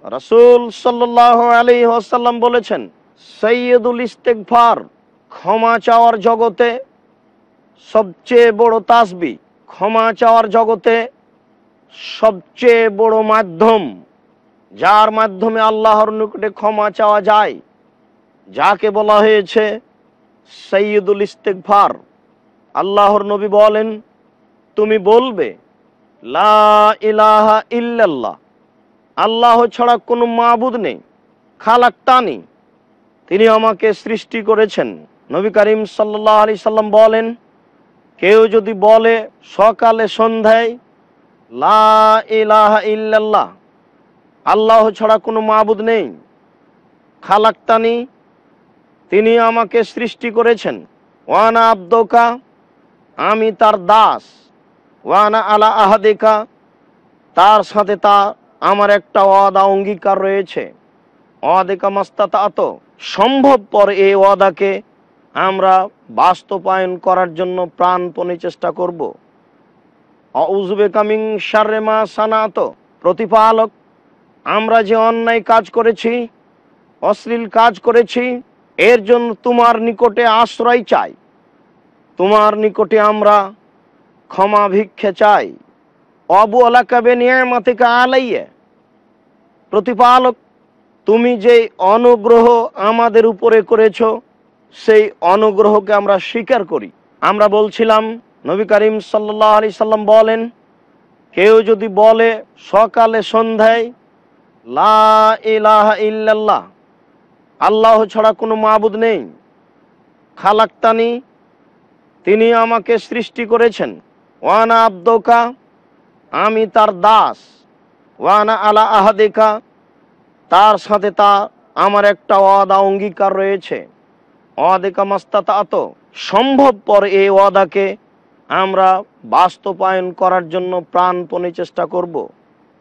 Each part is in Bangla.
রাসূল সাল্লাল্লাহু আলাইহি ওয়াসাল্লাম বলেছেন, সাইয়্যিদুল ইস্তিগফার, ক্ষমা চাওয়ার জগতে সবচেয়ে বড় তাসবিহ, ক্ষমা চাওয়ার জগতে সবচেয়ে বড় মাধ্যম, যার মাধ্যমে আল্লাহর নিকটে ক্ষমা চাওয়া যায়, যাকে বলা হয়েছে সাইয়্যিদুল ইস্তিগফার। আল্লাহর নবী বলেন, তুমি বলবে লা ইলাহা ইল্লাল্লাহ, আল্লাহ ছাড়া কোনো মাবুদ নেই, খালাক্তানি, তিনি আমাকে সৃষ্টি করেছেন। নবী করিম সাল্লাল্লাহু আলাইহি সাল্লাম বলেন, কেউ যদি বলে সকালে সন্ধ্যায় লা ইলাহা ইল্লাল্লাহ, আল্লাহ ছাড়া কোনো মাবুদ নেই, খালাক্তানি, তিনি আমাকে সৃষ্টি করেছেন, ওয়ানা আব্দুকা, আমি তার দাস, ওয়ানা আলা আহাদিকা, তার সাথে আমার একটা ওয়াদা অঙ্গীকার রয়েছে, ওয়াদিকা মাস্তাতাত, সম্ভবপর এই ওয়াদাকে আমরা বাস্তবায়ন করার জন্য প্রাণপণে চেষ্টা করব। আউযু বিকা মিন শাররি মা সানাত, প্রতিপালক, আমরা যে অন্যায় কাজ করেছি, অশ্লীল কাজ করেছি, এর জন্য তোমার নিকটে আশ্রয় চাই, তোমার নিকটে আমরা ক্ষমা ভিক্ষে চাই। আবু আলাকা বিনিয়ামাতিকা আলাইয়া, প্রতিপালক, তুমি যে অনুগ্রহ আমাদের উপরে করেছো, সেই অনুগ্রহকে আমরা স্বীকার করি। আমরা বলছিলাম, নবী করিম সাল্লাল্লাহু আলাইহি সাল্লাম বলেন, কেউ যদি বলে সকালে সন্ধ্যায় লা ইলাহা ইল্লাল্লাহ, আল্লাহ ছাড়া কোনো মাবুদ নেই, খালাক্তানি, তিনি আমাকে সৃষ্টি করেছেন, ওয়ানা আব্দুকা, আমি তার দাস, ওয়ানা আলা আহাদিকা, তার সাথে আমার একটা ওয়াদা অঙ্গীকার রয়েছে, ওয়াদিকা মাস্তাতাত, সম্ভবপর এই ওয়াদাকে আমরা বাস্তবায়ন করার জন্য প্রাণপণে চেষ্টা করব।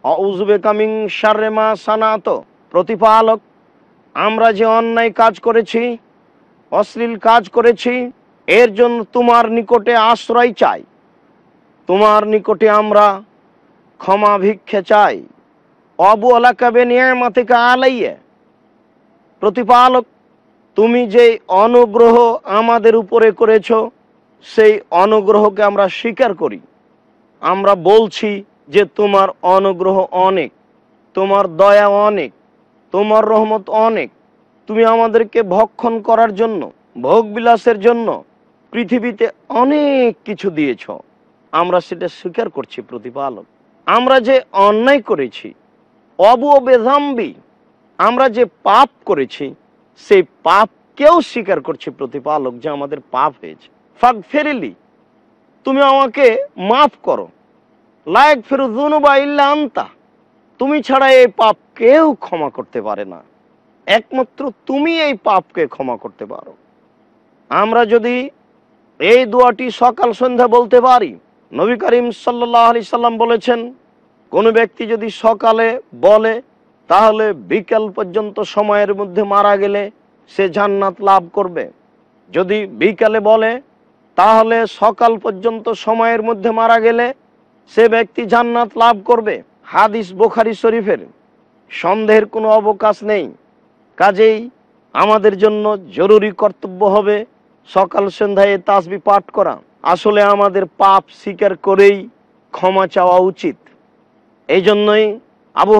আউযু বিকা মিন শাররি মা সানাত, প্রতিপালক, আমরা যে অন্যায় কাজ করেছি, অশ্লীল কাজ করেছি, এর জন্য তোমার নিকটে আশ্রয় চাই, তোমার নিকটে আমরা ক্ষমা ভিক্ষে চাই। আবু আলাকা বিনিয়ামাতিকা আলাইয়া, প্রতিপালক, তুমি যে অনুগ্রহ আমাদের উপরে করেছো, সেই অনুগ্রহকে আমরা স্বীকার করি। আমরা বলছি যে তোমার অনুগ্রহ অনেক, তোমার দয়া অনেক, তোমার রহমত অনেক, তুমি আমাদেরকে ভক্ষণ করার জন্য, ভোগ বিলাসের জন্য পৃথিবীতে অনেক কিছু দিয়েছ, আমরা সেটা স্বীকার করছি প্রতিপালক। আমরা যে অন্যায় করেছি, অবু বেজাম্বি, আমরা যে পাপ করেছি, সেই পাপকেও স্বীকার করছি প্রতিপালক, যে আমাদের পাপ হয়েছে। ফাগফিরলি, তুমি আমাকে মাফ করো। লা ইয়াগফিরু যুনুবা ইল্লা আনতা, তুমি ছাড়া এই পাপ কেউ ক্ষমা করতে পারে না, একমাত্র তুমি এই পাপকে ক্ষমা করতে পারো। আমরা যদি এই দোয়াটি সকাল সন্ধ্যা বলতে পারি, নবী করিম সাল্লাল্লাহু আলাইহি সাল্লাম বলেছেন, কোন ব্যক্তি যদি সকালে বলে, তাহলে বিকেল পর্যন্ত সময়ের মধ্যে মারা গেলে সে জান্নাত লাভ করবে। যদি বিকালে বলে, তাহলে সকাল পর্যন্ত সময়ের মধ্যে মারা গেলে সে ব্যক্তি জান্নাত লাভ করবে। হাদিস বুখারী শরীফের, সন্দেহের কোনো অবকাশ নেই। কাজেই আমাদের জন্য জরুরি কর্তব্য হবে সকাল সন্ধ্যায় তাসবিহ পাঠ করা। আসলে আমাদের পাপ স্বীকার করেই ক্ষমা চাওয়া উচিত। এই জন্যই আবু